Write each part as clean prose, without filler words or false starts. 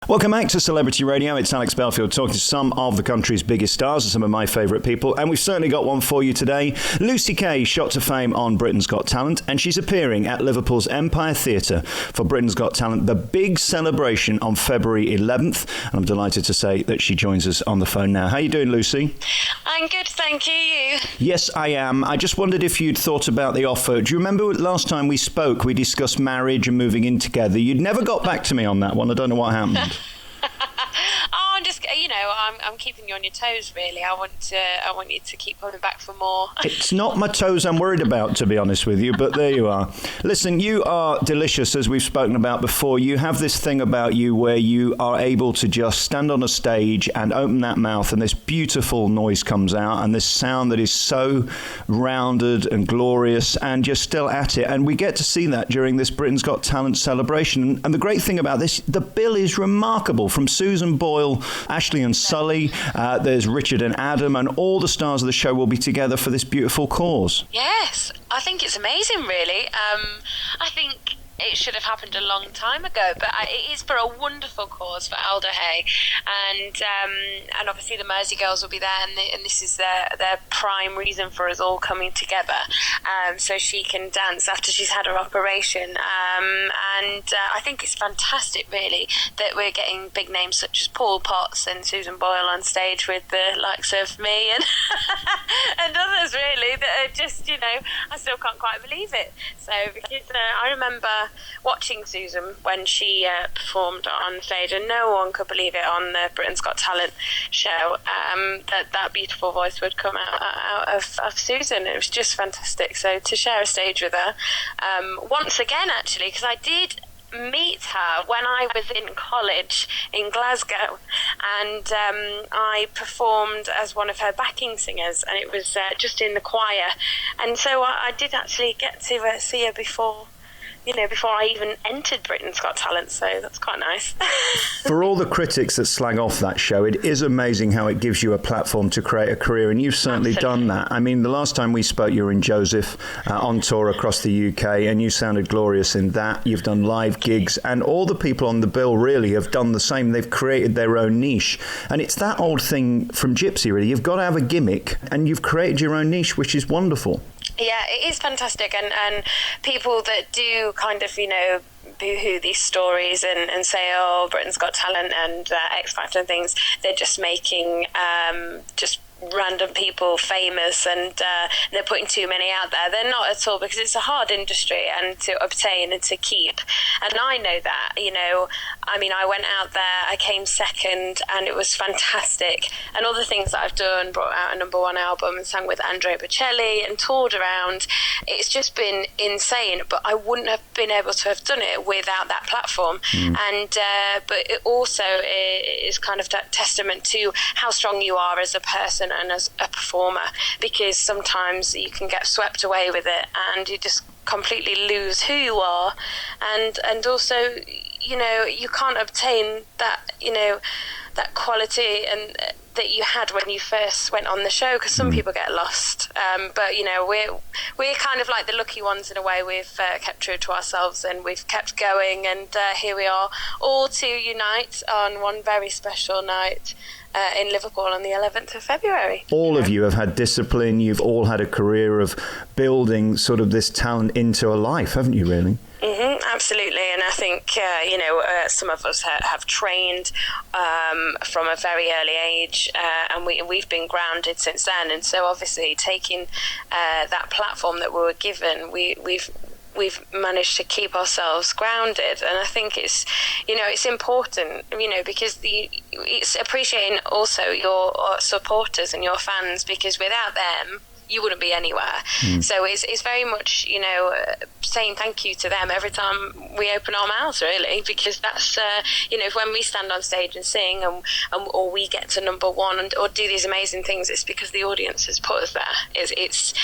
Welcome back to Celebrity Radio. It's Alex Belfield talking to some of the country's biggest stars and some of my favourite people. And we've certainly got one for you today. Lucy Kay shot to fame on Britain's Got Talent, and she's appearing at Liverpool's Empire Theatre for Britain's Got Talent, the big celebration on February 11th. And I'm delighted to say that she joins us on the phone now. How are you doing, Lucy? I'm good, thank you. You? Yes, I am. I just wondered if you'd thought about the offer. Do you remember last time we spoke, we discussed marriage and moving in together? You'd never got back to me on that one. I don't know what happened. I'm just, I'm keeping you on your toes, really. I want you to keep coming back for more. It's not my toes I'm worried about, to be honest with you, but there you are. Listen, you are delicious, as we've spoken about before. You have this thing about you where you are able to just stand on a stage and open that mouth, and this beautiful noise comes out, and this sound that is so rounded and glorious, and you're still at it. And we get to see that during this Britain's Got Talent celebration. And the great thing about this, the bill is remarkable, from Susan Boyle, Ashley and Sully, there's Richard and Adam, and all the stars of the show will be together for this beautiful cause. Yes, I think it's amazing, really. I think it should have happened a long time ago, but it is for a wonderful cause for Alder Hey, and obviously the Mersey girls will be there, and this is their prime reason for us all coming together, so she can dance after she's had her operation, and I think it's fantastic, really, that we're getting big names such as Paul Potts and Susan Boyle on stage with the likes of me and and others, really, that are just, I still can't quite believe it. So because I remember watching Susan when she performed on stage, and no one could believe it on the Britain's Got Talent show, that beautiful voice would come out of Susan. It was just fantastic. So to share a stage with her once again, actually, because I did meet her when I was in college in Glasgow, and I performed as one of her backing singers, and it was just in the choir, and so I did actually get to see her before I even entered Britain's Got Talent, so that's quite nice. For all the critics that slag off that show, it is amazing how it gives you a platform to create a career, and you've certainly done that. I mean, the last time we spoke, you were in Joseph on tour across the UK, and you sounded glorious in that. You've done live gigs, and all the people on the bill really have done the same. They've created their own niche, and it's that old thing from Gypsy, really. You've got to have a gimmick, and you've created your own niche, which is wonderful. Yeah, it is fantastic, and people that do kind of, boo-hoo these stories and say, oh, Britain's Got Talent and X Factor and things, they're just making just random people famous, and they're putting too many out there. They're not at all, because it's a hard industry and to obtain and to keep, and I know that. I went out there, I came second, and it was fantastic, and all the things that I've done, brought out a #1 album and sang with Andrea Bocelli and toured around, it's just been insane, but I wouldn't have been able to have done it without that platform. And but it also is kind of that testament to how strong you are as a person and as a performer, because sometimes you can get swept away with it and you just completely lose who you are, and also you can't obtain that that quality and that you had when you first went on the show, because some people get lost, but we're kind of like the lucky ones in a way. We've kept true to ourselves, and we've kept going, and here we are, all to unite on one very special night in Liverpool on the 11th of February. All of you have had discipline. You've all had a career of building sort of this talent into a life, haven't you, really? Absolutely, and I think some of us have trained from a very early age, and we've been grounded since then. And so, obviously, taking that platform that we were given, we've managed to keep ourselves grounded, and I think it's important, because it's appreciating also your supporters and your fans, because without them you wouldn't be anywhere. So it's very much saying thank you to them every time we open our mouths, really, because that's when we stand on stage and sing, or we get to #1 or do these amazing things, it's because the audience has put us there. It's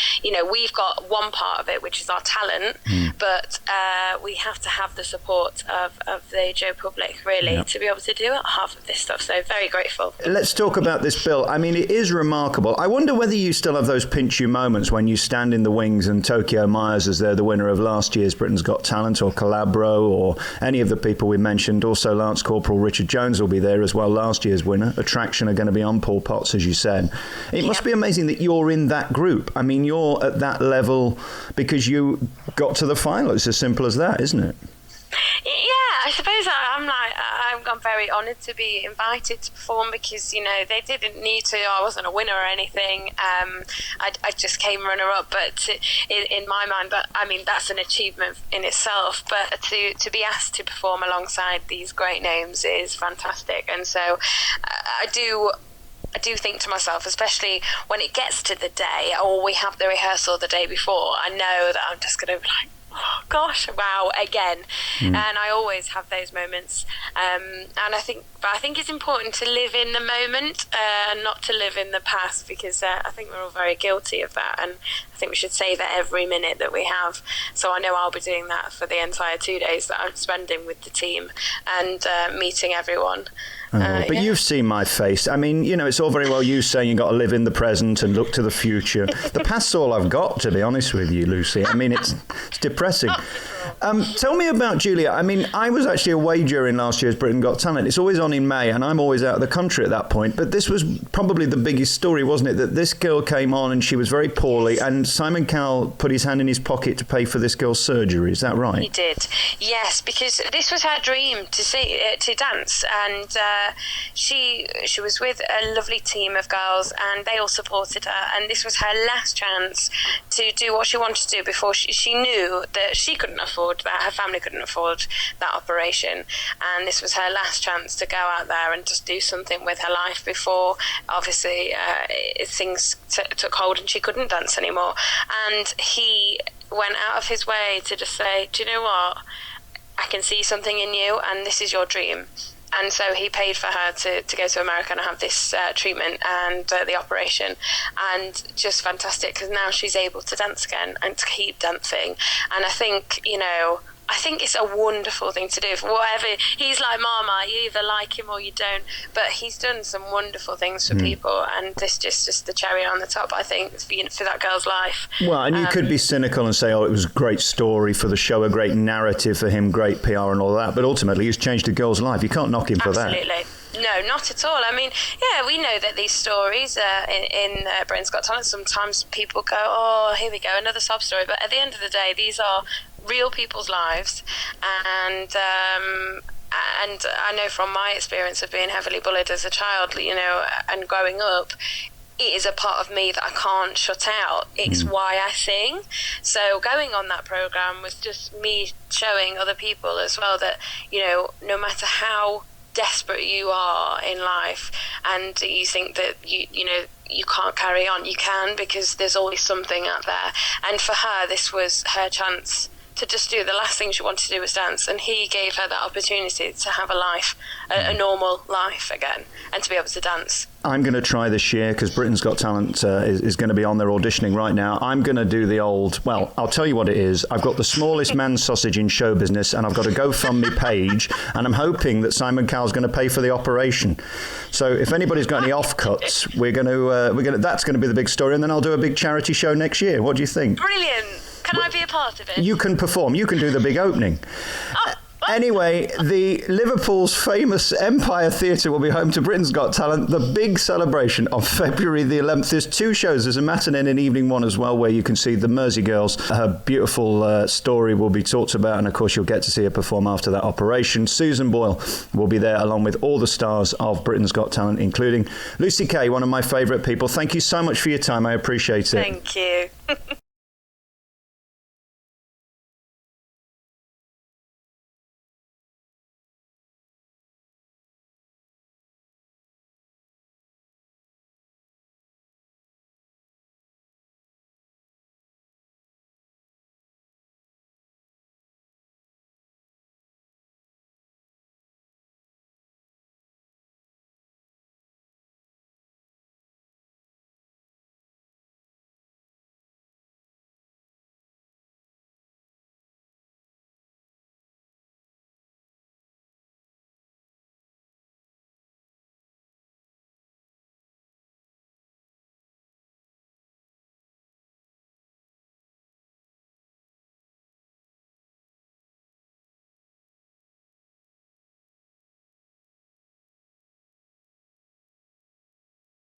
we've got one part of it, which is our talent, but we have to have the support of the Joe public, really, to be able to do half of this stuff. So very grateful. Let's talk about this bill. I mean, it is remarkable. I wonder whether you still have those pinch teach you moments when you stand in the wings and Tokyo Myers, as they're the winner of last year's Britain's Got Talent, or Calabro, or any of the people we mentioned. Also, Lance Corporal Richard Jones will be there as well, last year's winner. Attraction are going to be on, Paul Potts, as you said. It must be amazing that you're in that group. I mean, you're at that level because you got to the final. It's as simple as that, isn't it? Yeah, I suppose I'm very honoured to be invited to perform, because they didn't need to. I wasn't a winner or anything. I just came runner-up. But in my mind, that's an achievement in itself. But to be asked to perform alongside these great names is fantastic. And so I do think to myself, especially when it gets to the day, or we have the rehearsal the day before, I know that I'm just going to be like, oh gosh, wow, again. And I always have those moments. And I think it's important to live in the moment and not to live in the past, because I think we're all very guilty of that. And I think we should savor every minute that we have. So I know I'll be doing that for the entire 2 days that I'm spending with the team and meeting everyone. But you've seen my face. I mean, it's all very well you saying you've got to live in the present and look to the future. The past's all I've got, to be honest with you, Lucy. I mean, it's depressing. Tell me about Julia. I mean, I was actually away during last year's Britain Got Talent. It's always on in May, and I'm always out of the country at that point. But this was probably the biggest story, wasn't it? That this girl came on and she was very poorly, and Simon Cowell put his hand in his pocket to pay for this girl's surgery. Is that right? He did, yes, because this was her dream to dance, and she was with a lovely team of girls, and they all supported her. And this was her last chance to do what she wanted to do before she knew that she couldn't afford that, her family couldn't afford that operation, and this was her last chance to go out there and just do something with her life before obviously things took hold and she couldn't dance anymore. And he went out of his way to just say, do you know what, I can see something in you and this is your dream. And so he paid for her to go to America and have this treatment and the operation. And just fantastic, because now she's able to dance again and to keep dancing. And I think, it's a wonderful thing to do. For whatever, he's like Mama, you either like him or you don't. But he's done some wonderful things for people, and this just the cherry on the top, I think, for that girl's life. Well, and you could be cynical and say, it was a great story for the show, a great narrative for him, great PR and all that. But ultimately, he's changed a girl's life. You can't knock him for that. Absolutely. No, not at all. I mean, we know that these stories in Britain's Got Talent, sometimes people go, oh, here we go, another sob story. But at the end of the day, these are real people's lives. And I know from my experience of being heavily bullied as a child, and growing up, it is a part of me that I can't shut out. It's why I sing. So going on that programme was just me showing other people as well that, no matter how desperate you are in life and you think that you can't carry on, you can, because there's always something out there. And for her, this was her chance to just do the last thing she wanted to do was dance, and he gave her that opportunity to have a life, a normal life again, and to be able to dance. I'm going to try this year, because Britain's Got Talent is going to be on there auditioning right now. I'm going to do the old, I'll tell you what it is. I've got the smallest man sausage in show business, and I've got a GoFundMe page, and I'm hoping that Simon Cowell's going to pay for the operation. So if anybody's got any offcuts, that's going to be the big story, and then I'll do a big charity show next year. What do you think? Brilliant. Can I be a part of it? You can perform. You can do the big opening. Anyway, the Liverpool's famous Empire Theatre will be home to Britain's Got Talent, the big celebration of February the 11th. There's two shows. There's a matinee and an evening one as well, where you can see the Mersey girls. Her beautiful story will be talked about, and of course you'll get to see her perform after that operation. Susan Boyle will be there along with all the stars of Britain's Got Talent, including Lucy Kay, one of my favourite people. Thank you so much for your time. I appreciate it. Thank you.